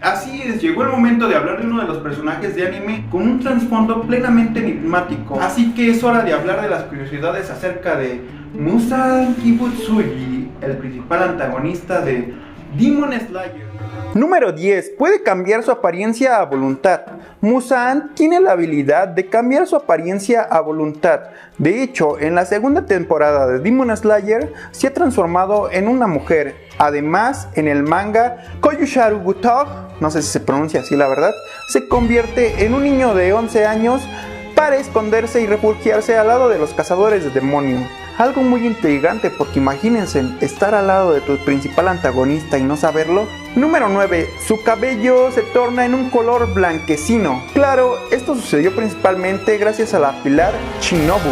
Así es, llegó el momento de hablar de uno de los personajes de anime con un trasfondo plenamente enigmático. Así que es hora de hablar de las curiosidades acerca de Muzan Kibutsuji, el principal antagonista de Demon Slayer. Número 10. Puede cambiar su apariencia a voluntad. Muzan tiene la habilidad de cambiar su apariencia a voluntad. De hecho, en la segunda temporada de Demon Slayer se ha transformado en una mujer. Además, en el manga, Koyusharu Gutog, no sé si se pronuncia así la verdad, se convierte en un niño de 11 años para esconderse y refugiarse al lado de los cazadores de demonios. Algo muy intrigante, porque imagínense estar al lado de tu principal antagonista y no saberlo. Número 9. Su cabello se torna en un color blanquecino. Claro, esto sucedió principalmente gracias a la pilar Shinobu,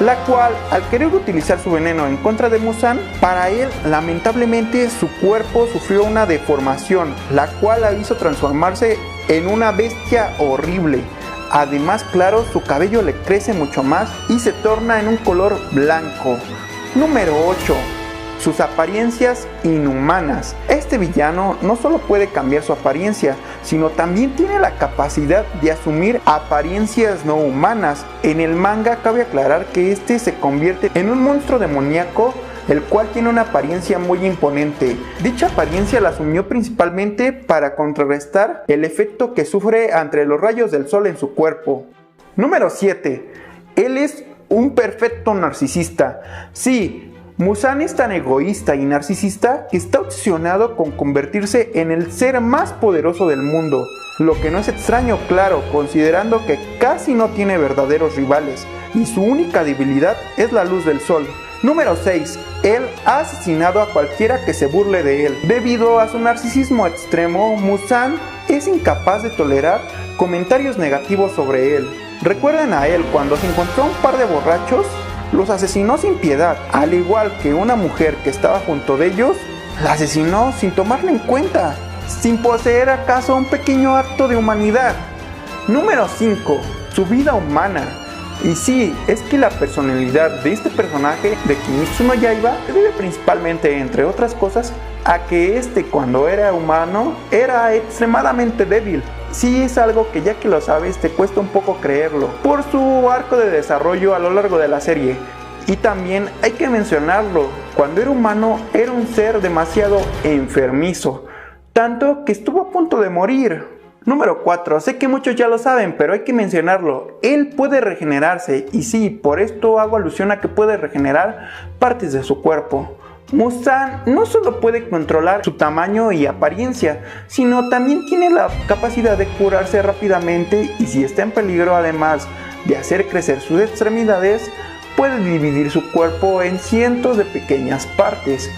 la cual, al querer utilizar su veneno en contra de Muzan, para él lamentablemente su cuerpo sufrió una deformación, la cual la hizo transformarse en una bestia horrible. Además, claro, su cabello le crece mucho más y se torna en un color blanco. Número 8. Sus apariencias inhumanas. Este villano no solo puede cambiar su apariencia, sino también tiene la capacidad de asumir apariencias no humanas. En el manga cabe aclarar que este se convierte en un monstruo demoníaco, el cual tiene una apariencia muy imponente. Dicha apariencia la asumió principalmente para contrarrestar el efecto que sufre ante los rayos del sol en su cuerpo. Número 7. Él es un perfecto narcisista. Sí, Muzan es tan egoísta y narcisista que está obsesionado con convertirse en el ser más poderoso del mundo, lo que no es extraño, claro, considerando que casi no tiene verdaderos rivales y su única debilidad es la luz del sol. Número 6. Él ha asesinado a cualquiera que se burle de él. Debido a su narcisismo extremo, Muzan es incapaz de tolerar comentarios negativos sobre él. Recuerden a él cuando se encontró un par de borrachos, los asesinó sin piedad, al igual que una mujer que estaba junto de ellos, la asesinó sin tomarla en cuenta, sin poseer acaso un pequeño acto de humanidad. Número 5. Su vida humana. Y sí, es que la personalidad de este personaje de Kimetsu no Yaiba se debe principalmente, entre otras cosas, a que cuando era humano era extremadamente débil. Sí, es algo que ya que lo sabes te cuesta un poco creerlo, por su arco de desarrollo a lo largo de la serie. Y también hay que mencionarlo, cuando era humano era un ser demasiado enfermizo, tanto que estuvo a punto de morir. Número 4. Sé que muchos ya lo saben, pero hay que mencionarlo. Él puede regenerarse, y sí, por esto hago alusión a que puede regenerar partes de su cuerpo. Muzan no solo puede controlar su tamaño y apariencia, sino también tiene la capacidad de curarse rápidamente, y si está en peligro, además de hacer crecer sus extremidades, puede dividir su cuerpo en cientos de pequeñas partes.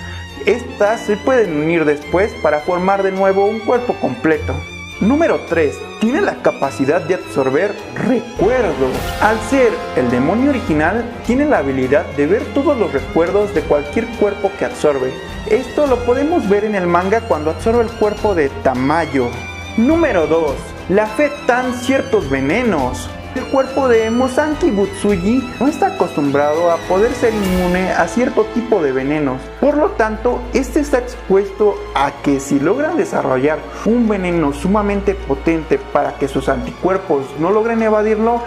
Estas se pueden unir después para formar de nuevo un cuerpo completo. Número 3. Tiene la capacidad de absorber recuerdos. Al ser el demonio original, tiene la habilidad de ver todos los recuerdos de cualquier cuerpo que absorbe. Esto lo podemos ver en el manga cuando absorbe el cuerpo de Tamayo. Número 2. Le afectan ciertos venenos. El cuerpo de Muzan Kibutsuji no está acostumbrado a poder ser inmune a cierto tipo de venenos. Por lo tanto, este está expuesto a que si logran desarrollar un veneno sumamente potente para que sus anticuerpos no logren evadirlo,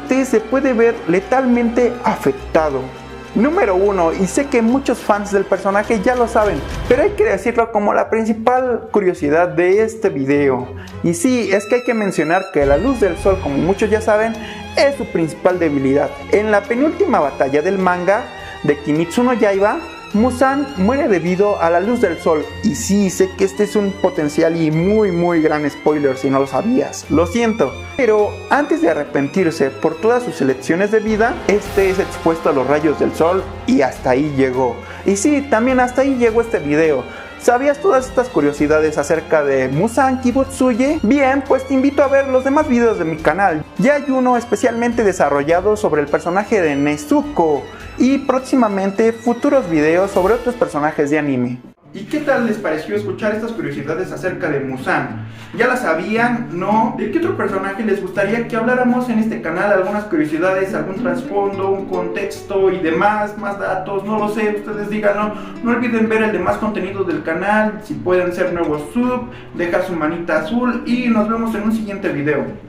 se puede ver letalmente afectado. Número 1, y sé que muchos fans del personaje ya lo saben, pero hay que decirlo como la principal curiosidad de este video. Y sí, es que hay que mencionar que la luz del sol, como muchos ya saben, es su principal debilidad. En la penúltima batalla del manga de Kimetsu no Yaiba, Muzan muere debido a la luz del sol. Y sí, sé que este es un potencial y muy gran spoiler si no lo sabías, lo siento. Pero antes de arrepentirse por todas sus elecciones de vida, es expuesto a los rayos del sol y hasta ahí llegó. Y sí, también hasta ahí llegó este video. ¿Sabías todas estas curiosidades acerca de Muzan Kibutsuji? Bien, pues te invito a ver los demás videos de mi canal. Ya hay uno especialmente desarrollado sobre el personaje de Nezuko y próximamente futuros videos sobre otros personajes de anime. ¿Y qué tal les pareció escuchar estas curiosidades acerca de Muzan? ¿Ya las sabían? ¿No? ¿De qué otro personaje les gustaría que habláramos en este canal? Algunas curiosidades, algún trasfondo, un contexto y demás, más datos, no lo sé, ustedes díganlo. No olviden ver el demás contenido del canal, si pueden ser nuevos sub, dejar su manita azul y nos vemos en un siguiente video.